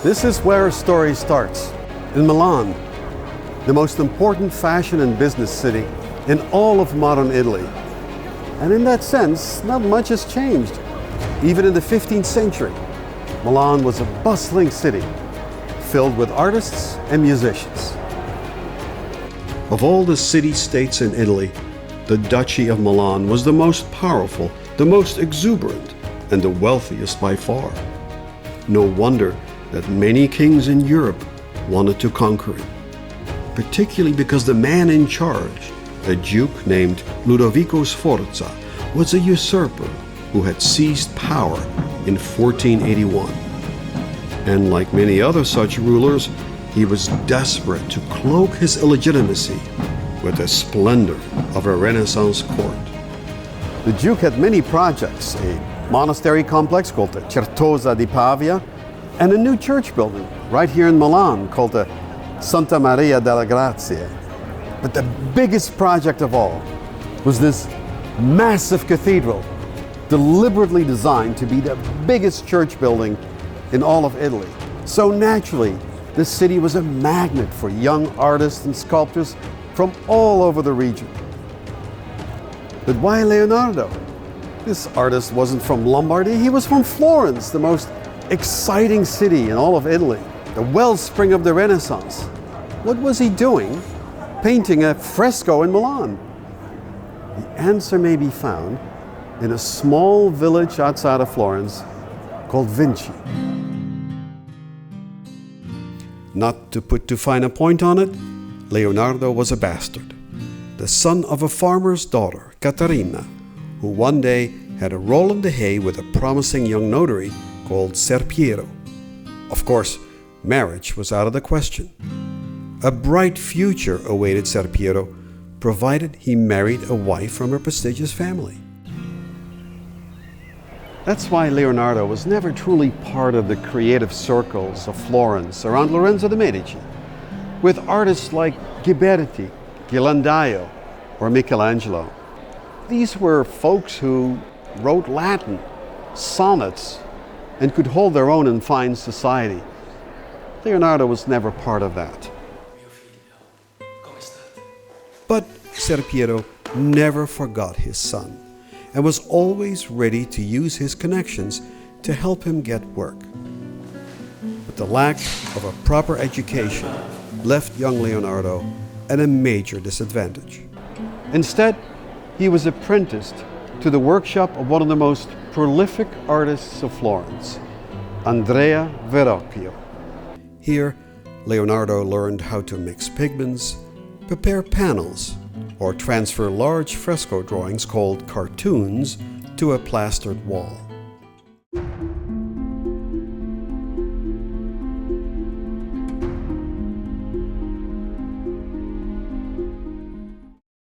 This is where our story starts, in Milan, the most important fashion and business city in all of modern Italy. And in that sense, not much has changed. Even in the 15th century, Milan was a bustling city, filled with artists and musicians. Of all the city-states in Italy, the Duchy of Milan was the most powerful, the most exuberant, and the wealthiest by far. No wonder that many kings in Europe wanted to conquer it, particularly because the man in charge, a duke named Ludovico Sforza, was a usurper who had seized power in 1481. And like many other such rulers, he was desperate to cloak his illegitimacy with the splendor of a Renaissance court. The Duke had many projects, a monastery complex called the Certosa di Pavia, and a new church building right here in Milan called the Santa Maria della Grazia. But the biggest project of all was this massive cathedral, deliberately designed to be the biggest church building in all of Italy. So naturally, this city was a magnet for young artists and sculptors from all over the region. But why Leonardo? This artist wasn't from Lombardy, he was from Florence, the most exciting city in all of Italy, the wellspring of the Renaissance. What was he doing painting a fresco in Milan? The answer may be found in a small village outside of Florence called Vinci. Not to put too fine a point on it, Leonardo was a bastard, the son of a farmer's daughter, Caterina, who one day had a roll in the hay with a promising young notary called Ser Piero. Of course, marriage was out of the question. A bright future awaited Ser Piero, provided he married a wife from a prestigious family. That's why Leonardo was never truly part of the creative circles of Florence around Lorenzo de' Medici, with artists like Ghiberti, Ghirlandaio, or Michelangelo. These were folks who wrote Latin, sonnets, and could hold their own in fine society. Leonardo was never part of that. But Ser Piero never forgot his son and was always ready to use his connections to help him get work. But the lack of a proper education left young Leonardo at a major disadvantage. Instead, he was apprenticed to the workshop of one of the most prolific artists of Florence, Andrea Verrocchio. Here, Leonardo learned how to mix pigments, prepare panels, or transfer large fresco drawings called cartoons to a plastered wall.